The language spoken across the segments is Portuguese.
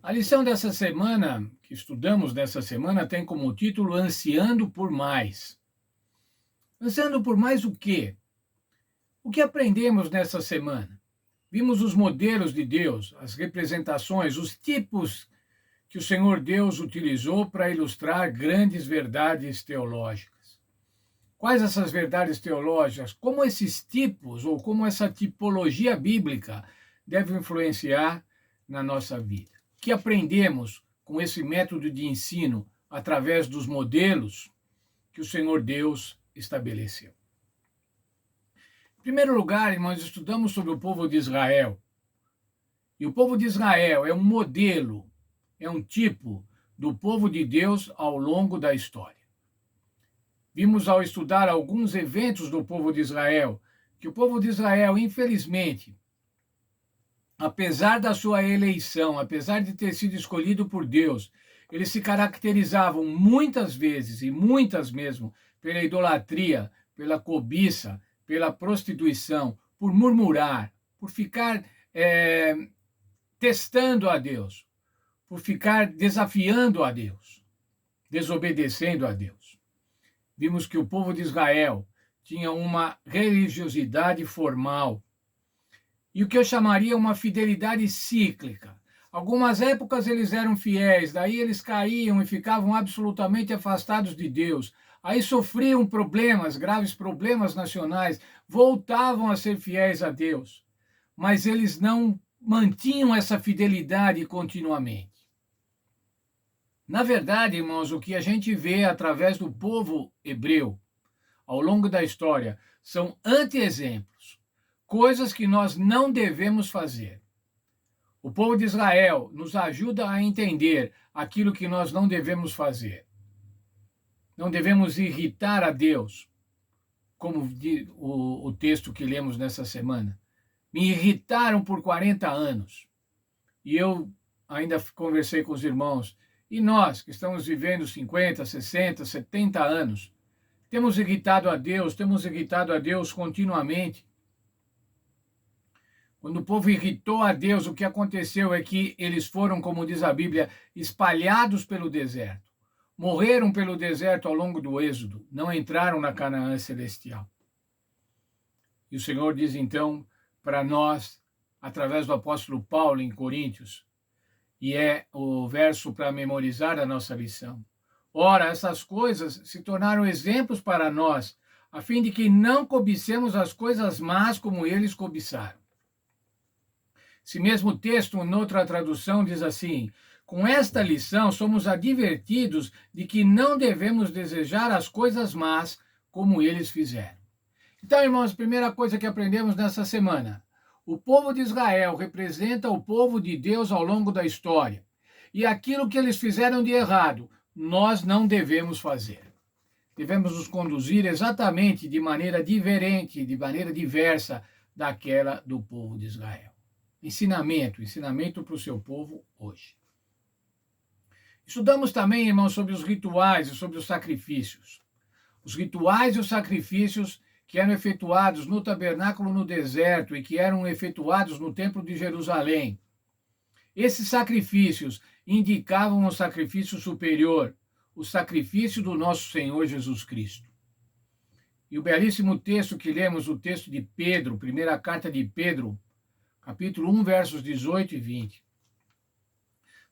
A lição dessa semana, que estudamos nessa semana, tem como título Ansiando por Mais. Ansiando por mais o quê? O que aprendemos nessa semana? Vimos os modelos de Deus, as representações, os tipos que o Senhor Deus utilizou para ilustrar grandes verdades teológicas. Quais essas verdades teológicas? Como esses tipos ou como essa tipologia bíblica deve influenciar na nossa vida? O que aprendemos com esse método de ensino através dos modelos que o Senhor Deus estabeleceu? Em primeiro lugar, irmãos, estudamos sobre o povo de Israel. E o povo de Israel é um modelo, é um tipo do povo de Deus ao longo da história. Vimos ao estudar alguns eventos do povo de Israel, que o povo de Israel, infelizmente, apesar da sua eleição, apesar de ter sido escolhido por Deus, eles se caracterizavam muitas vezes, e muitas mesmo, pela idolatria, pela cobiça, pela prostituição, por murmurar, por ficar testando a Deus, por ficar desafiando a Deus, desobedecendo a Deus. Vimos que o povo de Israel tinha uma religiosidade formal e o que eu chamaria uma fidelidade cíclica. Algumas épocas eles eram fiéis, daí eles caíam e ficavam absolutamente afastados de Deus. Aí sofriam problemas, graves problemas nacionais, voltavam a ser fiéis a Deus, mas eles não mantinham essa fidelidade continuamente. Na verdade, irmãos, o que a gente vê através do povo hebreu ao longo da história são anti-exemplos, coisas que nós não devemos fazer. O povo de Israel nos ajuda a entender aquilo que nós não devemos fazer. Não devemos irritar a Deus, como diz o texto que lemos nessa semana. Me irritaram por 40 anos. E eu ainda conversei com os irmãos. E nós, que estamos vivendo 50, 60, 70 anos, temos irritado a Deus continuamente. Quando o povo irritou a Deus, o que aconteceu é que eles foram, como diz a Bíblia, espalhados pelo deserto. Morreram pelo deserto ao longo do Êxodo, não entraram na Canaã celestial. E o Senhor diz então para nós, através do apóstolo Paulo em Coríntios, e é o verso para memorizar a nossa lição. Ora, essas coisas se tornaram exemplos para nós, a fim de que não cobicemos as coisas más como eles cobiçaram. Esse mesmo texto, em outra tradução, diz assim: com esta lição somos advertidos de que não devemos desejar as coisas más como eles fizeram. Então, irmãos, a primeira coisa que aprendemos nessa semana: o povo de Israel representa o povo de Deus ao longo da história. E aquilo que eles fizeram de errado, nós não devemos fazer. Devemos nos conduzir exatamente de maneira diferente, de maneira diversa daquela do povo de Israel. Ensinamento para o seu povo hoje. Estudamos também, irmãos, sobre os rituais e sobre os sacrifícios. Os rituais e os sacrifícios que eram efetuados no tabernáculo no deserto e que eram efetuados no templo de Jerusalém. Esses sacrifícios indicavam o sacrifício superior, o sacrifício do nosso Senhor Jesus Cristo. E o belíssimo texto que lemos, o texto de Pedro, primeira carta de Pedro, capítulo 1, versos 18 e 20.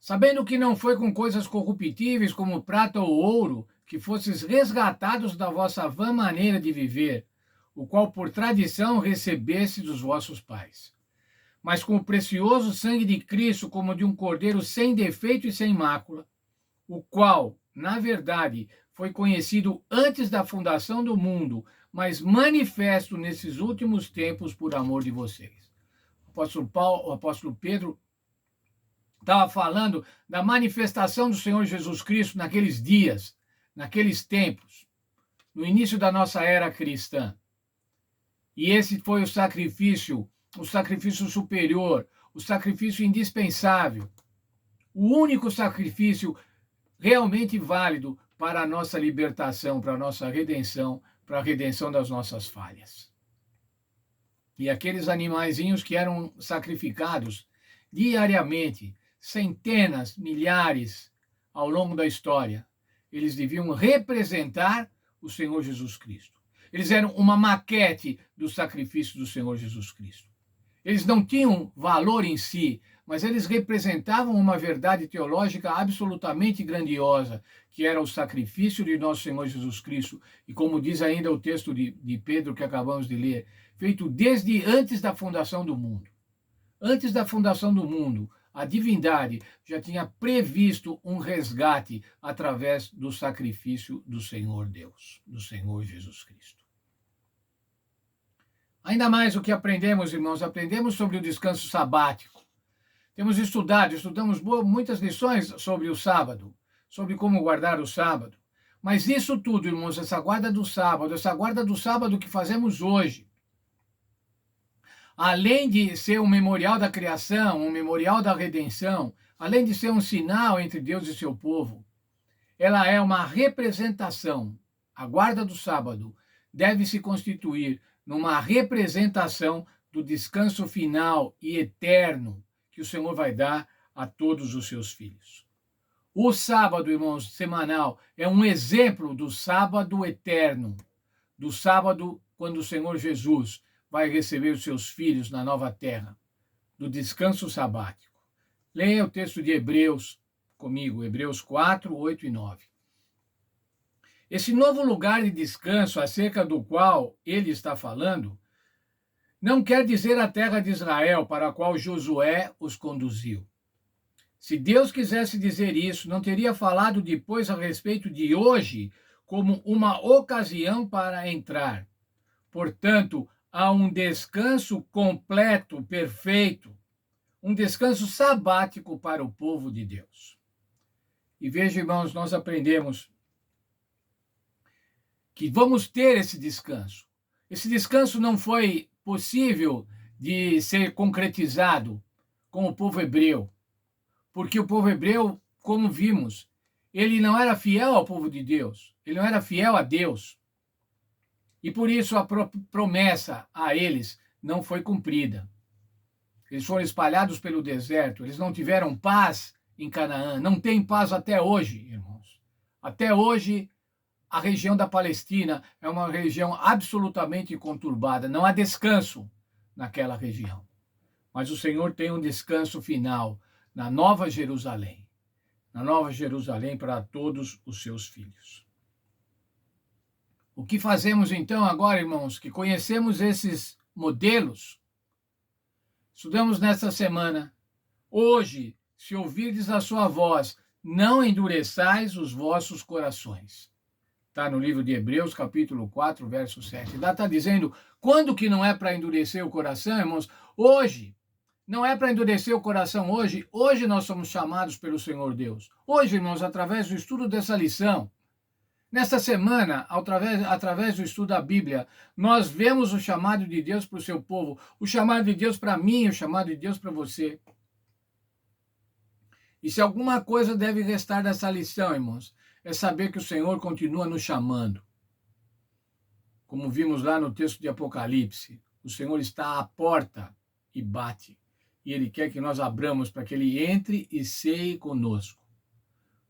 Sabendo que não foi com coisas corruptíveis como prata ou ouro que fosses resgatados da vossa vã maneira de viver, o qual por tradição recebeste dos vossos pais, mas com o precioso sangue de Cristo, como de um cordeiro sem defeito e sem mácula, o qual, na verdade, foi conhecido antes da fundação do mundo, mas manifesto nesses últimos tempos por amor de vocês. O apóstolo Pedro estava falando da manifestação do Senhor Jesus Cristo naqueles dias, naqueles tempos, no início da nossa era cristã. E esse foi o sacrifício superior, o sacrifício indispensável, o único sacrifício realmente válido para a nossa libertação, para a nossa redenção, para a redenção das nossas falhas. E aqueles animaizinhos que eram sacrificados diariamente centenas, milhares ao longo da história. Eles deviam representar o Senhor Jesus Cristo. Eles eram uma maquete do sacrifício do Senhor Jesus Cristo. Eles não tinham valor em si, mas eles representavam uma verdade teológica absolutamente grandiosa, que era o sacrifício de nosso Senhor Jesus Cristo, e como diz ainda o texto de Pedro que acabamos de ler, feito desde antes da fundação do mundo. Antes da fundação do mundo, a divindade já tinha previsto um resgate através do sacrifício do Senhor Deus, do Senhor Jesus Cristo. Ainda mais o que aprendemos, irmãos, aprendemos sobre o descanso sabático. Estudamos muitas lições sobre o sábado, sobre como guardar o sábado. Mas isso tudo, irmãos, essa guarda do sábado que fazemos hoje, além de ser um memorial da criação, um memorial da redenção, além de ser um sinal entre Deus e seu povo, ela é uma representação. A guarda do sábado deve se constituir numa representação do descanso final e eterno que o Senhor vai dar a todos os seus filhos. O sábado, irmãos, semanal, é um exemplo do sábado eterno, do sábado quando o Senhor Jesus vai receber os seus filhos na nova terra, do descanso sabático. Leia o texto de Hebreus comigo, Hebreus 4, 8 e 9. Esse novo lugar de descanso acerca do qual ele está falando, não quer dizer a terra de Israel para a qual Josué os conduziu. Se Deus quisesse dizer isso, não teria falado depois a respeito de hoje como uma ocasião para entrar. Portanto, há um descanso completo, perfeito, um descanso sabático para o povo de Deus. E veja, irmãos, nós aprendemos que vamos ter esse descanso. Esse descanso não foi possível de ser concretizado com o povo hebreu, porque o povo hebreu, como vimos, ele não era fiel ao povo de Deus, ele não era fiel a Deus. E por isso a promessa a eles não foi cumprida. Eles foram espalhados pelo deserto, eles não tiveram paz em Canaã, não tem paz até hoje, irmãos. Até hoje, a região da Palestina é uma região absolutamente conturbada, não há descanso naquela região. Mas o Senhor tem um descanso final na Nova Jerusalém para todos os seus filhos. O que fazemos então agora, irmãos, que conhecemos esses modelos? Estudamos nesta semana. Hoje, se ouvirdes a sua voz, não endureçais os vossos corações. Está no livro de Hebreus, capítulo 4, verso 7. Lá está dizendo, quando que não é para endurecer o coração, irmãos? Hoje. Não é para endurecer o coração hoje. Hoje nós somos chamados pelo Senhor Deus. Hoje, irmãos, através do estudo dessa lição, nesta semana, através do estudo da Bíblia, nós vemos o chamado de Deus para o seu povo, o chamado de Deus para mim, o chamado de Deus para você. E se alguma coisa deve restar dessa lição, irmãos, é saber que o Senhor continua nos chamando. Como vimos lá no texto de Apocalipse, o Senhor está à porta e bate. E Ele quer que nós abramos para que Ele entre e ceie conosco.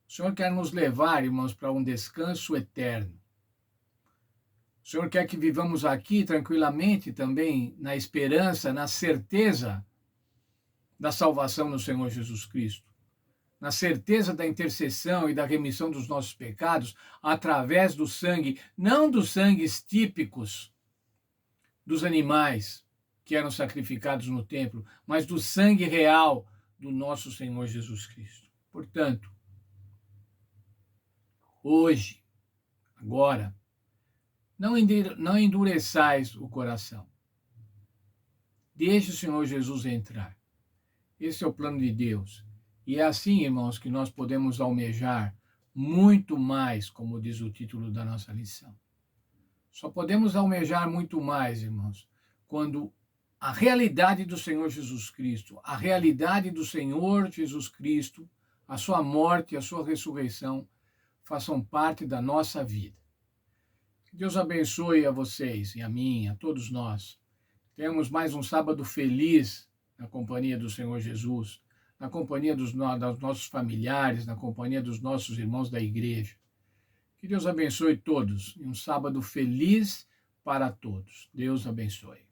O Senhor quer nos levar, irmãos, para um descanso eterno. O Senhor quer que vivamos aqui tranquilamente também, na esperança, na certeza da salvação no Senhor Jesus Cristo. Na certeza da intercessão e da remissão dos nossos pecados através do sangue, não dos sangues típicos dos animais que eram sacrificados no templo, mas do sangue real do nosso Senhor Jesus Cristo. Portanto, hoje, agora, não endureçais o coração. Deixe o Senhor Jesus entrar. Esse é o plano de Deus. E é assim, irmãos, que nós podemos almejar muito mais, como diz o título da nossa lição. Só podemos almejar muito mais, irmãos, quando a realidade do Senhor Jesus Cristo, a realidade do Senhor Jesus Cristo, a sua morte e a sua ressurreição façam parte da nossa vida. Que Deus abençoe a vocês e a mim, a todos nós. Tenhamos mais um sábado feliz na companhia do Senhor Jesus, na companhia dos nossos familiares, na companhia dos nossos irmãos da igreja. Que Deus abençoe todos e um sábado feliz para todos. Deus abençoe.